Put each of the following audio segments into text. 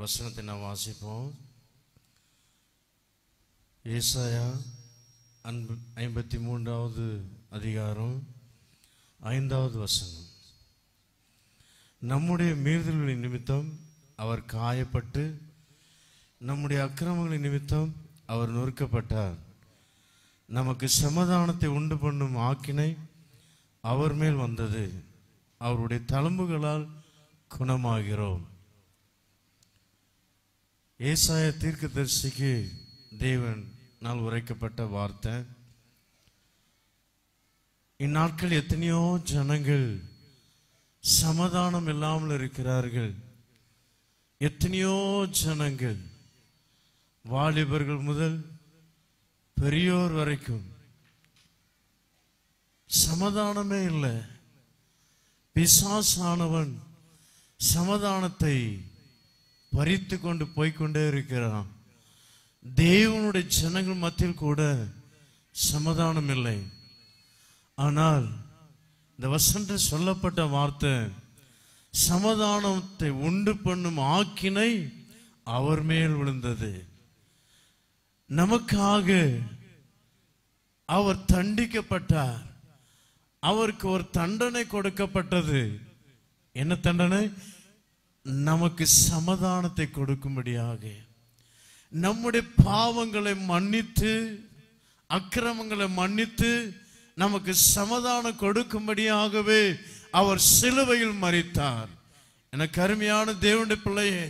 வசனத்தை நாம் வாசிப்போம். ஏசாயா 53வது அதிகாரம் 5வது வசனம். நம்முடைய மீறுதல்களின் நிமித்தம் அவர் காயப்பட்டு, நம்முடைய அக்கிரமங்களின் நிமித்தம் அவர் நொறுக்கப்பட்டார். நமக்கு சமாதானத்தை உண்டு பண்ணும் ஆக்கினை அவர் மேல் வந்தது. அவருடைய தழும்புகளால் குணமாகிறோம். ஏசாயா தீர்க்கதரிசிக்கு தேவனால் உரைக்கப்பட்ட வார்த்தை. இந்நாட்கள் எத்தனையோ ஜனங்கள் சமாதானம் இல்லாமல் இருக்கிறார்கள். எத்தனையோ ஜனங்கள், வாலிபர்கள் முதல் பெரியோர் வரைக்கும் சமாதானமே இல்லை. பிசாசானவன் சமாதானத்தை பறித்து கொண்டு போய்கொண்டே இருக்கிறான். தேவனுடைய ஜனங்கள் மத்தியில் கூட சமாதானம் இல்லை. ஆனால் இந்த வசனத்தில் சொல்லப்பட்ட வார்த்தை, சமாதானத்தை உண்டு பண்ணும் ஆக்கினை அவர் மேல் விழுந்தது. நமக்காக அவர் தண்டிக்கப்பட்டார். அவருக்கு ஒரு தண்டனை கொடுக்கப்பட்டது. என்ன தண்டனை? நமக்கு சமாதானத்தை கொடுக்கும்படியாக, நம்முடைய பாவங்களை மன்னித்து, அக்கிரமங்களை மன்னித்து நமக்கு சமாதானம் கொடுக்கும்படியாகவே அவர் சிலுவையில் மரித்தார். எனக்கு அருமையான தேவனுடைய பிள்ளையே,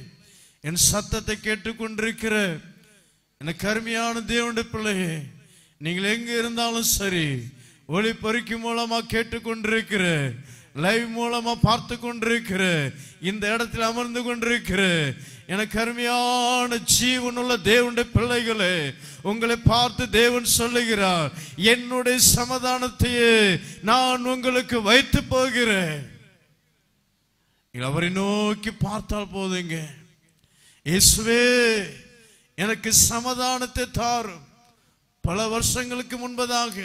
என் சத்தத்தை கேட்டுக்கொண்டிருக்கிற எனக்கு அருமையான தேவனுடைய பிள்ளையே, நீங்கள் எங்க இருந்தாலும் சரி, ஒளிபெருக்கி மூலமா கேட்டுக்கொண்டிருக்கிற, லைவ் மூலமா பார்த்து கொண்டிருக்கிற, இந்த இடத்தில் அமர்ந்து கொண்டிருக்கிற எனக்கு அருமையான ஜீவனுள்ள தேவனுடைய பிள்ளைகளே, உங்களை பார்த்து தேவன் சொல்லுகிறார், என்னுடைய சமாதானத்தையே நான் உங்களுக்கு வைத்து போகிறேன். அவரை நோக்கி பார்த்தால் போதுங்க. இயேசுவே எனக்கு சமாதானத்தை தாரும். பல வருஷங்களுக்கு முன்பதாக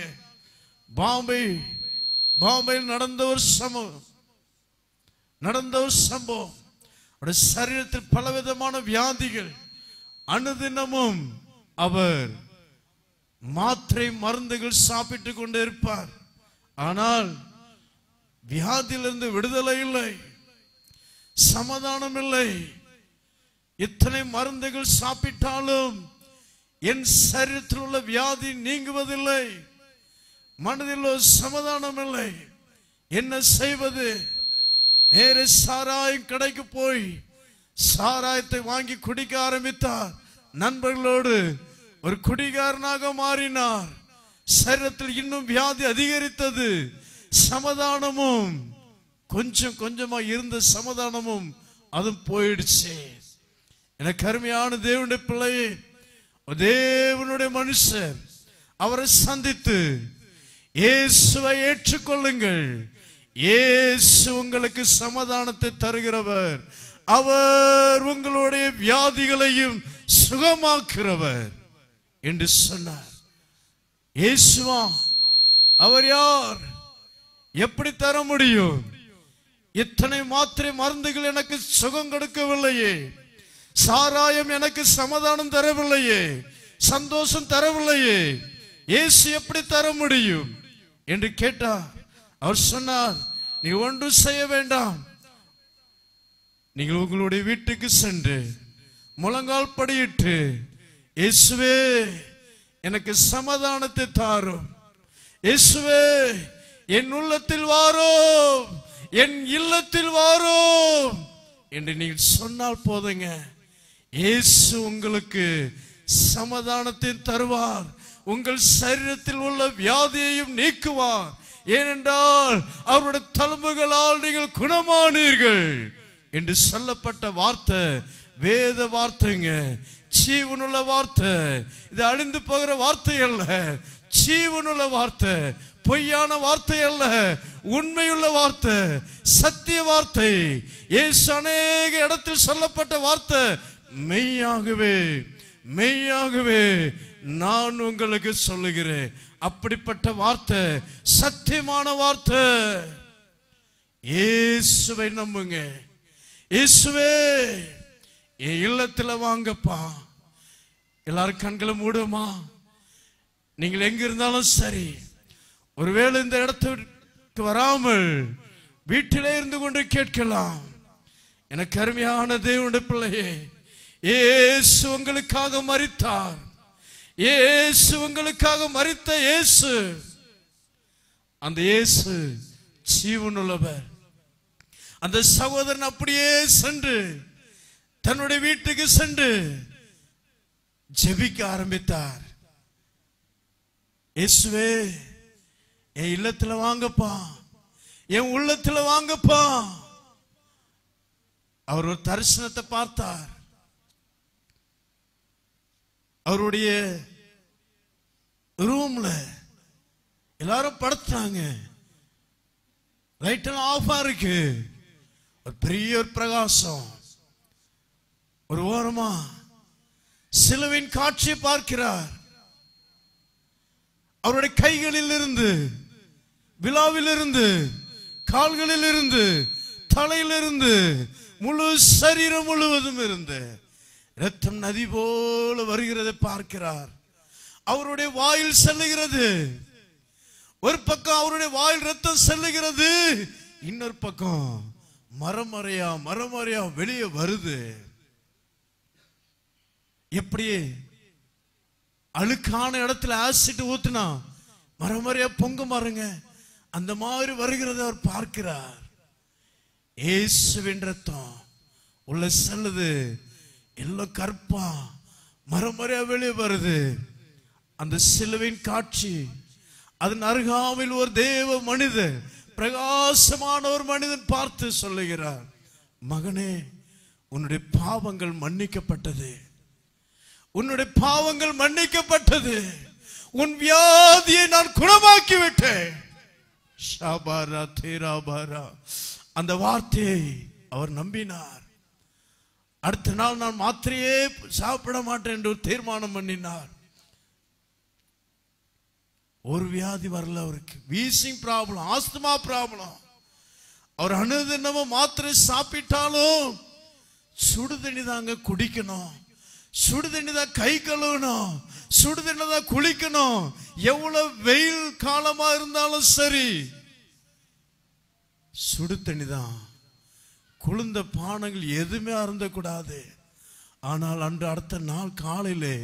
பாம்பேயில் நடந்த ஒரு சம்பவம். அவருடைய சரீரத்தில் பலவிதமான வியாதிகள். அனுதினமும் அவர் மாத்திரை மருந்துகள் சாப்பிட்டு கொண்டே இருப்பார். ஆனால் வியாதியிலிருந்து விடுதலை இல்லை, சமாதானம் இல்லை. இத்தனை மருந்துகள் சாப்பிட்டாலும் என் சரீரத்தில் உள்ள வியாதி நீங்குவதில்லை, மனதில் சமாதானம் இல்லை. என்ன செய்வது? நேரே சாராயம் கடைக்கு போய் சாராயத்தை வாங்கி குடிக்க ஆரம்பித்தார். நண்பர்களோடு ஒரு குடிகாரனாக மாறினார். சரீரத்தில் இன்னும் வியாதி அதிகரித்தது. சமாதானமும் கொஞ்சம் கொஞ்சமா இருந்த சமாதானமும் அதுவும் போயிடுச்சு. எனக்கு அருமையான தேவனுடைய பிள்ளையே, தேவனுடைய மனுஷர் அவரை சந்தித்து இயேசுவை ஏற்றுக்கொள்ளுங்கள். இயேசு உங்களுக்கு சமாதானத்தை தருகிறவர். அவர் உங்களுடைய வியாதிகளையும் சுகமாக்குகிறவர் என்று சொன்னார். இயேசுவா? அவர் யார்? எப்படி தர முடியும்? இத்தனை மாத்திரை மருந்துகள் எனக்கு சுகம் கொடுக்கவில்லையே, சாராயம் எனக்கு சமாதானம் தரவில்லையே, சந்தோஷம் தரவில்லையே, இயேசு எப்படி தர முடியும் என்று கேட்டார். அவர் சொன்னார், நீ ஒன்றும் செய்ய வேண்டாம். நீங்கள் உங்களுடைய வீட்டுக்கு சென்று முழங்கால் படியிட்டு, இயேசுவே எனக்கு சமாதானத்தை தாரும், இயேசுவே என் உள்ளத்தில் வாரும், என் இல்லத்தில் வாரும் என்று நீங்கள் சொன்னால் போதுங்க. இயேசு உங்களுக்கு சமாதானத்தை தருவார். உங்கள் சரீரத்தில் உள்ள வியாதியையும் நீக்குவார். ஏனென்றால் அவருடைய தழும்புகளால் நீங்கள் குணமானீர்கள் என்று சொல்லப்பட்ட வார்த்தை வேத வார்த்தைங்க, ஜீவனுள்ள வார்த்தை. இது அழிந்து போகிற வார்த்தை அல்ல, ஜீவனுள்ள வார்த்தை, பொய்யான வார்த்தை அல்ல, உண்மையுள்ள வார்த்தை, சத்திய வார்த்தை. இயேசு அநேக இடத்தில் சொல்லப்பட்ட வார்த்தை மெய்யாகவே மெய்யாகவே நான் உங்களுக்கு சொல்லுகிறேன். அப்படிப்பட்ட வார்த்தை சத்தியமான வார்த்தை. இயேசுவை நம்புங்க. இயேசுவே என் இல்லத்துல வாங்கப்பா. எல்லாரும் கண்களை மூடுமா. நீங்கள் எங்க இருந்தாலும் சரி, ஒருவேளை இந்த இடத்துக்கு வராமல் வீட்டிலே இருந்து கொண்டு கேட்கலாம். எனக்கு அருமையான தேவனுடைய பிள்ளையே, இயேசு உங்களுக்காக மரித்தார். இயேசு உங்களுக்காக மரித்த இயேசு, அந்த இயேசு ஜீவனுள்ளவர். அந்த சகோதரன் அப்படியே சென்று தன்னுடைய வீட்டுக்கு சென்று ஜெபிக்க ஆரம்பித்தார். இயேசுவே, என் இல்லத்துல வாங்கப்பா, என் உள்ளத்துல வாங்கப்பா. அவர் ஒரு தரிசனத்தை பார்த்தார். அவருடைய ரூம்ல எல்லாரும் படுத்தாங்க, லைட் எல்லாம் ஆஃபா இருக்கு. ஒரு பெரிய ஒரு பிரகாசம். ஒரு ஓரமா சிலுவின் காட்சியை பார்க்கிறார். அவருடைய கைகளில் இருந்து, விழாவில் இருந்து, கால்களில் இருந்து, தலையிலிருந்து, முழு சரீரம் முழுவதும் இருந்து இரத்தம் நதி போல வருகிறதை பார்க்கிறார். அவருடைய வாயில் செல்லுகிறது. ஒரு பக்கம் அவருடைய வாயில் ரத்தம் செல்லுகிறது, இன்னொரு பக்கம் மரமறையா வெளியே வருது. எப்படி அழுக்கான இடத்துல ஆசிட் ஊத்துனா மரமறையா பொங்க மாறுங்க, அந்த மாதிரி வருகிறத அவர் பார்க்கிறார். இயேசுவின் ரத்தம் உள்ள செல்லுது, எல்லாம் கற்பா மரமறையா வெளியே வருது. அந்த சிலுவின் காட்சி, அதன் அருகாமையில் ஒரு தேவ மனிதன், பிரகாசமான ஒரு மனிதன் பார்த்து சொல்லுகிறார், மகனே, உன்னுடைய பாவங்கள் மன்னிக்கப்பட்டது, உன்னுடைய பாவங்கள் மன்னிக்கப்பட்டது, உன் வியாதியை நான் குணமாக்கி விட்டேன். ஷாபாரா தேராபாரா. அந்த வார்த்தையை அவர் நம்பினார். அடுத்த நாள் நான் மாத்திரையே சாப்பிட மாட்டேன் என்று தீர்மானம் பண்ணினார். ஒரு வியாதி வரல அவருக்கு. Wheezing problem, asthma problem. அவர் அனுதினமும் மாத்திரை சாப்பிட்டாலும் சுடுதண்ணி தாங்க குடிக்கணும், சுடுதண்ணி தான் கை கழுவணும், சுடுதண்ணி தான் குளிக்கணும். எவ்வளவு வெயில் காலமா இருந்தாலும் சரி சுடு தண்ணி தான். குளிர்ந்த பானங்கள் எதுவுமே அருந்தக்கூடாது. ஆனால் அன்று அடுத்த நாள் காலையிலே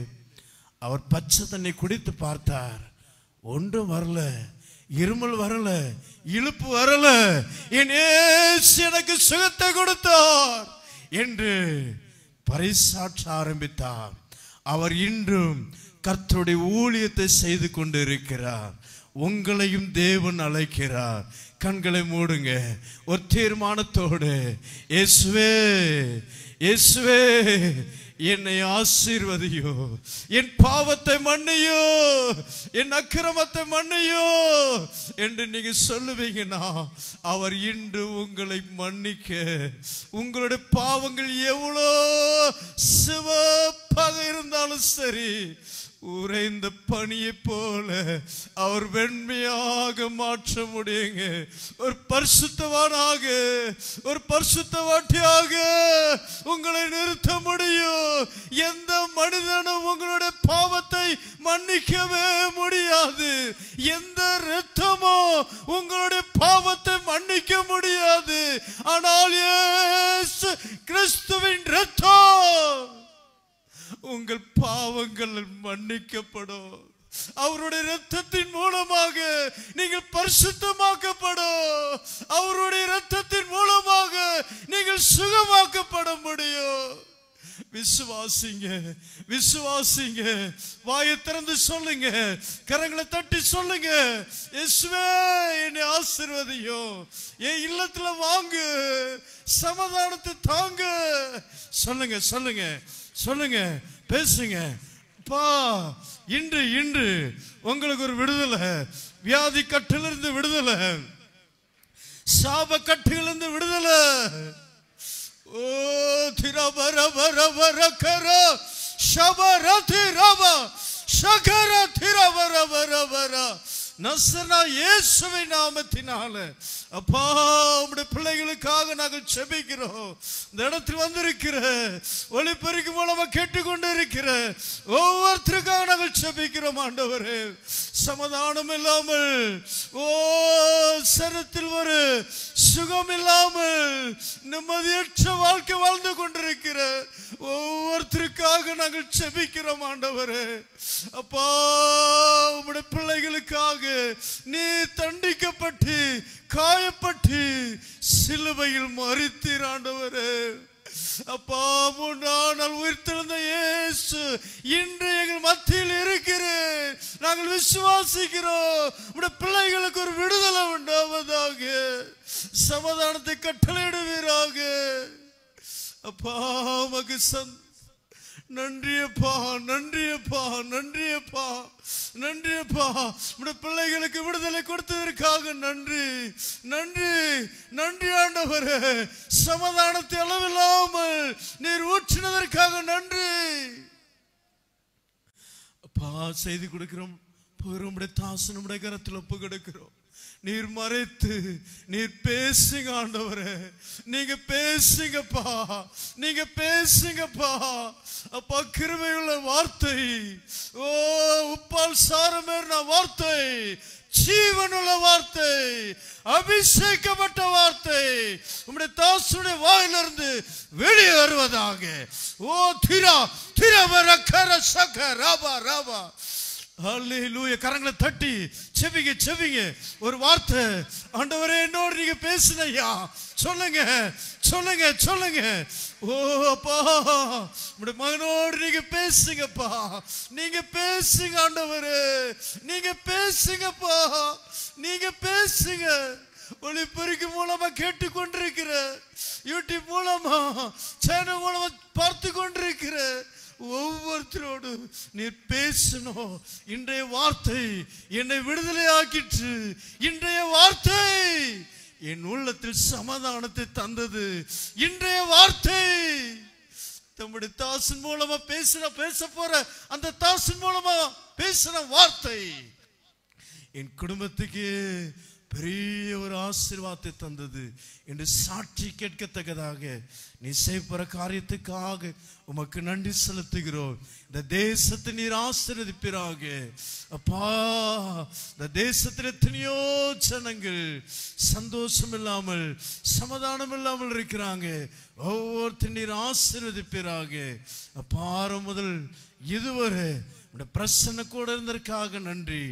அவர் பச்சை தண்ணி குடித்து பார்த்தார். ஒன்றும் வரல, இருமல் வரல, இழுப்பு வரல. என் இயேசு எனக்கு சுகத்தை கொடுத்தார் என்று பறைசாற்ற ஆரம்பித்தார். அவர் இன்றும் கர்த்தருடைய ஊழியத்தை செய்து கொண்டு இருக்கிறார். உங்களையும் தேவன் அழைக்கிறார். கண்களை மூடுங்க, ஒரு தீர்மானத்தோடு, இயேசுவே, இயேசுவே, என்னை ஆசீர்வதியோ, என் பாவத்தை மன்னியோ, என் அக்கிரமத்தை மன்னியோ என்று நீங்க சொல்லுவீங்கன்னா அவர் இன்று உங்களை மன்னிக்க, உங்களுடைய பாவங்கள் எவ்வளோ சிவப்பாக இருந்தாலும் சரி, உறைந்த பனியை போல அவர் வெண்மையாக மாற்ற முடியுங்க. ஒரு பரிசுத்தவானாக, ஒரு பரிசுத்தவாட்டியாக உங்களை நிறுத்த முடியும். எந்த மனிதனும் உங்களுடைய பாவத்தை மன்னிக்கவே முடியாது. எந்த இரத்தமோ உங்களுடைய பாவத்தை மன்னிக்க முடியாது. ஆனால் இயேசு கிறிஸ்துவின் இரத்தம் உங்கள் பாவங்கள் மன்னிக்கப்படும். அவருடைய இரத்தத்தின் மூலமாக நீங்கள் பரிசுத்தமாக்கப்படும். அவருடைய இரத்தத்தின் மூலமாக நீங்கள் சுகமாக்கப்பட முடியும். விசுவாசிங்க, விசுவாசிங்க. வாயை திறந்து சொல்லுங்க, கரங்களை தட்டி சொல்லுங்க, இயேசுவே என்னை ஆசீர்வதியோ, என் இல்லத்துல வாங்கு, சமாதானத்தை தாங்க. சொல்லுங்க, சொல்லுங்க, சொல்லுங்க, பேசுங்க. பா, இன்று இன்று உங்களுக்கு ஒரு விடுதலை, வியாதி கட்டிலிருந்து விடுதலை, சாப கட்டிலிருந்து விடுதலை. ஓ திரபர வர வர கர ஷபர திரப ஷகர திரபர வர வர நசரேயனாகிய இயேசுவின் நாமத்தினால அப்பா உம்முடைய பிள்ளைகளுக்காக நாங்கள் ஜெபிக்கிறோம். இந்த இடத்தில் வந்திருக்கிற ஒளிபெருக்கி மூலமா கேட்டுக்கொண்டு இருக்கிற ஒவ்வொருத்தருக்காக நாங்கள் ஜெபிக்கிறோம் ஆண்டவரே. சமாதானம் இல்லாமல் சரத்தில் ஒரு சுகம் இல்லாமல் நிம்மதியற்ற வாழ்க்கை வாழ்ந்து கொண்டிருக்கிற ஒவ்வொருத்தருக்காக நாங்கள் ஜெபிக்கிறோம் ஆண்டவரே. அப்பா உம்முடைய பிள்ளைகளுக்காக நீ தண்டிக்கப்பட்டு காயப்பட்டு சிலுவையில் மரித்தீர் ஆண்டவரே. அப்பா 3ஆம் நாள் உயிர்த்தெழுந்த இயேசு இன்று எங்கள் மத்தியில் இருக்கிறேன். நாங்கள் விசுவாசிக்கிறோம். உம்முடைய பிள்ளைகளுக்கு ஒரு விடுதலை உண்டாவதாக. சமாதானத்தை கட்டளையிடுவீராக. அப்பா உமக்கு நன்றியப்பா, நன்றியப்பா, நன்றியப்பா, நன்றியப்பா. உம்முடைய பிள்ளைகளுக்கு விடுதலை கொடுத்ததற்காக நன்றி, நன்றி, நன்றி ஆண்டவரே. சமாதானத்தை அளவில்லாமல் நீர் ஊற்றினதற்காக நன்றி அப்பா. செய்தி கொடுக்கிறோம். உம்முடைய தாசன் உம்முடைய கரத்தில் ஒப்பு கொடுக்கிறோம். நீர் மறைத்து நீர் பேசுங்க ஆண்டவரே. நீங்க பேசுங்கப்பா, நீங்க பேசுங்கப்பா. அப்பா கிருபையுள்ள வார்த்தை, உப்பால் சாரமேறின வார்த்தை, ஜீவனுள்ள வார்த்தை, அபிஷேகப்பட்ட வார்த்தை உம்முடைய தாசுடைய வாயிலிருந்து வெளியே வருவதாக. திரா திரவர கர சக ராபா ராபா. ஹல்லேலூயா. கரங்களை தட்டி செவிங்க செவிங்க. ஒரு வார்த்தை ஆண்டவரே என்னோடு நீங்க பேசுனையா. சொல்லுங்க சொல்லுங்க சொல்லுங்க. அப்பா உம்முடைய மகனோடு நீங்க பேசுங்கப்பா. நீங்க பேசுங்க ஆண்டவரே. நீங்க பேசுங்கப்பா. நீங்க பேசுங்க. ஒளிபெருக்கி மூலமா கேட்டுக்கொண்டிருக்கிற, யூடியூப் மூலமா சேனல் மூலமா பார்த்து கொண்டிருக்கிற ஒவ்வொருத்தரோடு நீர் பேசணும். இன்றைய வார்த்தை என்னை விடுதலை ஆக்கிற்று. இன்றைய வார்த்தை என் உள்ளத்தில் சமாதானத்தை தந்தது. இன்றைய வார்த்தை தம்முடைய தாசன் மூலமா பேச போற அந்த தாசன் மூலமா பேசின வார்த்தை என் குடும்பத்துக்கு பெரிய ஒரு ஆசீர்வாதத்தை தந்தது என்று சாட்சி கேட்கத்தக்கதாக நீ செய்யப்போற காரியத்துக்காக உமக்கு நன்றி செலுத்துகிறோம். இந்த தேசத்தை நீர் ஆசீர்வதிப்பீராக. அப்பா இந்த தேசத்தில் எத்தனையோ ஜனங்கள் சந்தோஷம் இல்லாமல் சமாதானம் இல்லாமல் இருக்கிறாங்க. ஒவ்வொருத்தர் நீர் ஆசீர்வதிப்பீராக. அப்பா ஆரம்பம் முதல் இதுவரை உடைய பிரசன்ன கூட இருந்ததற்காக நன்றி.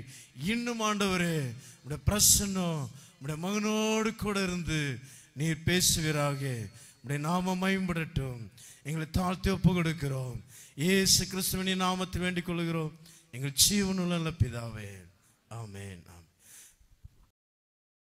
இன்னும் ஆண்டவரே உடைய பிரசன்னம் உடைய மகனோடு கூட இருந்து நீர் பேசுவீராக. உடைய நாமம் மகிமைப்படட்டும். எங்களை தாழ்த்தி ஒப்பு கொடுக்கிறோம். இயேசு கிறிஸ்துவின் நாமத்தில் வேண்டிக் கொள்கிறோம் எங்கள் ஜீவனுள்ள பிதாவே. ஆமென்.